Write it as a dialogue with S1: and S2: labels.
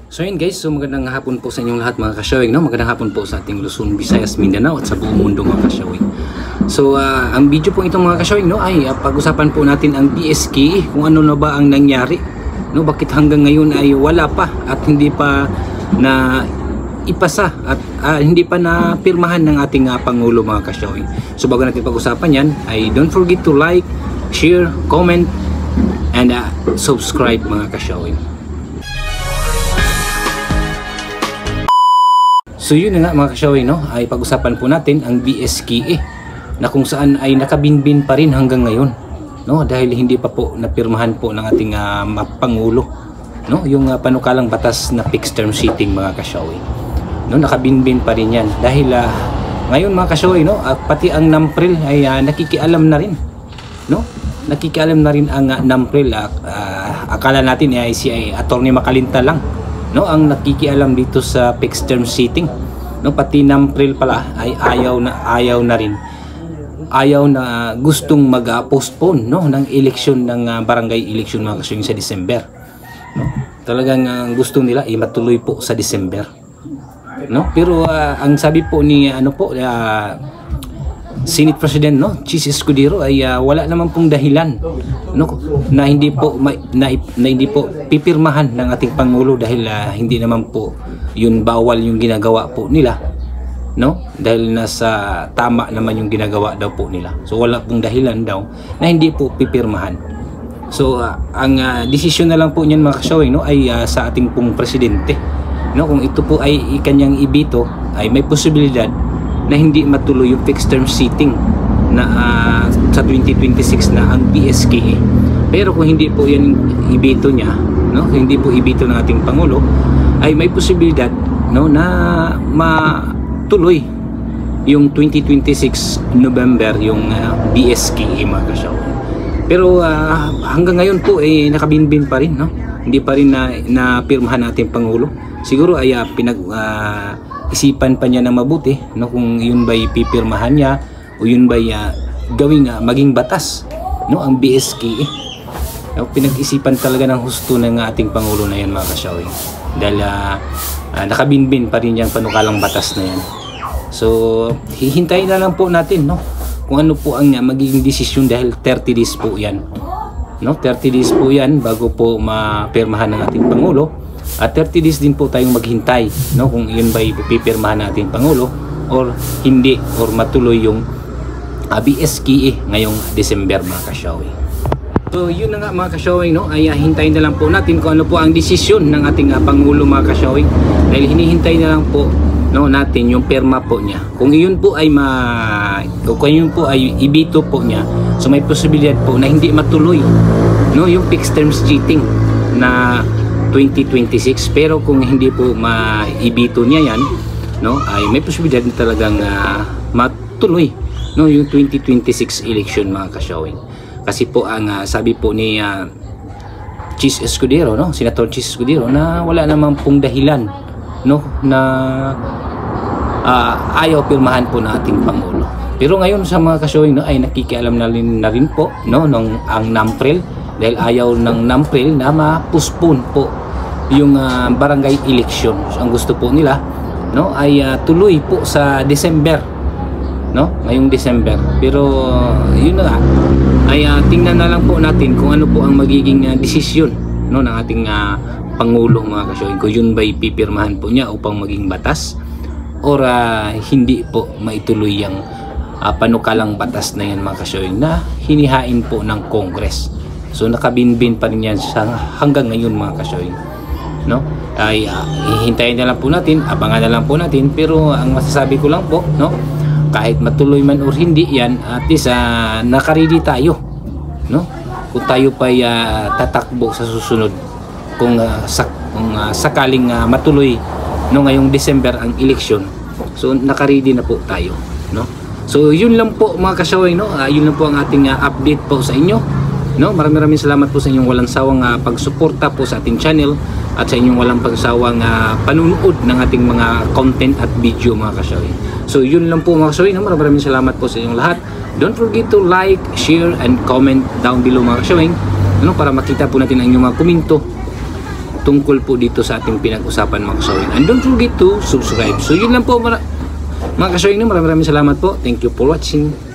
S1: So yun guys, so magandang hapon po sa inyong lahat mga ka-showing, no? Magandang hapon po sa ating Luzon, Visayas, Mindanao at sa buong mundo mga ka-showing. So ang video po itong mga ka-showing, no, ay pag-usapan po natin ang BSK, kung ano na ba ang nangyari, no? Bakit hanggang ngayon ay wala pa at hindi pa na ipasa at hindi pa na pirmahan ng ating Pangulo mga ka-showing. So bago natin pag-usapan yan, ay don't forget to like, share, comment, and subscribe mga ka-showing. So yun na nga mga ka-showing, no, ay pag-usapan po natin ang BSK na kung saan ay nakabinbin pa rin hanggang ngayon, no, dahil hindi pa po napirmahan po ng ating Pangulo, no, yung panukalang batas na fixed term seating mga ka-showing, no, nakabinbin pa rin yan dahil ngayon mga ka-showing, no, pati ang NAMPRIL ay nakikialam na rin, no, nakikialam na rin ang NAMPRIL. Akala natin ay si Attorney Macalinta lang, no, ang nakikialam dito sa fixed term seating, no, pati NAMPRIL pala ay ayaw na gustong mag-postpone, no, ng eleksyon ng barangay election mga ka-showing sa December, no. Talagang gusto nila matuloy po sa December, no. Pero ang sabi po ni Senate President, no, Chis Escudero ay wala naman pong dahilan, no, na hindi po hindi po pipirmahan ng ating Pangulo dahil hindi naman po yun bawal yung ginagawa po nila, no, dahil nasa tama naman yung ginagawa daw po nila. So wala pong dahilan daw na hindi po pipirmahan. So ang desisyon na lang po niyan mga ka-showing, no, ay sa ating pong presidente, no, kung ito po ay ikanyang ibito ay may posibilidad na hindi matuloy yung fixed term seating na sa 2026 na ang BSK. Pero kung hindi po yan ibito niya, no, kung hindi po ibito ng ating Pangulo, ay may posibilidad, no, na matuloy yung 2026 November yung BSK mga ka-showing. Pero hanggang ngayon po ay nakabinbin pa rin, no, hindi pa rin na pirmahan natin Pangulo. Siguro ay isipan pa niya ng mabuti, no, kung yun ba'y pipirmahan niya o yun ba'y gawing maging batas, no, ang BSK. No, pinag-isipan talaga ng husto ng ating Pangulo na yan mga ka-showing, dahil nakabinbin pa rin yung panukalang batas na yan. So hihintayin na lang po natin, no, kung ano po ang magiging desisyon dahil 30 days po yan, no, 30 days po yan bago po mapirmahan ng ating Pangulo. At 30 days din po tayong maghintay, no, kung yun ba ipipirmahan natin Pangulo or hindi, or matuloy yung BSK ngayong December mga ka-showing. So yun na nga mga ka-showing, no, ay hintayin na lang po natin kung ano po ang desisyon ng ating Pangulo mga ka-showing, dahil hinihintay na lang po, no, natin yung perma po niya. Kung yun po ay kung yun po ay ibito po niya, so may posibilidad po na hindi matuloy, no, yung fixed terms cheating na 2026. Pero kung hindi po maibito niya yan, no, ay may posibilidad na talagang matuloy, no, yung 2026 election mga ka-showing. Kasi po ang sabi po ni Chis Escudero, no, Senator Chis Escudero, na wala namang pong dahilan, no, na ayaw pirmahan po ng ating Pangulo. Pero ngayon sa mga ka-showing, no, ay nakikialam na rin po, no, ang NAMPRIL, dahil ayaw ng NAMPRIL na ma-postpone po yung barangay election. So, ang gusto po nila, no, ay tuloy po sa December, no, ngayong December. Pero yun na, ay tingnan na lang po natin kung ano po ang magiging desisyon, no, ng ating Pangulo mga ka-showing, kung yun ba ipipirmahan po niya upang maging batas or hindi po maituloy yung panukalang batas na yan mga ka-showing na hinihain po ng Congress. So nakabinbin pa rin yan hanggang ngayon mga ka-showing, no, ay hihintayin na lang po natin, abangan na lang po natin. Pero ang masasabi ko lang po, no, kahit matuloy man or hindi yan, at least nakaredy tayo, no, kung tayo pa tatakbo sa susunod, kung sakaling matuloy, no, ngayong December ang election. So nakaredy na po tayo, no. So yun lang po mga ka-showing, no, yun lang po ang ating update po sa inyo, no. Maraming salamat po sa inyong walang sawang pagsuporta po sa ating channel at sa inyong walang pagsawang panunood ng ating mga content at video mga ka-showing. So yun lang po mga ka-showing, no? Maraming salamat po sa inyong lahat. Don't forget to like, share, and comment down below mga ka-showing, no, para makita po natin ang inyong mga komento tungkol po dito sa ating pinag-usapan mga kasawing. And don't forget to subscribe. So yun lang po mga kasawing, maraming salamat po. Thank you for watching.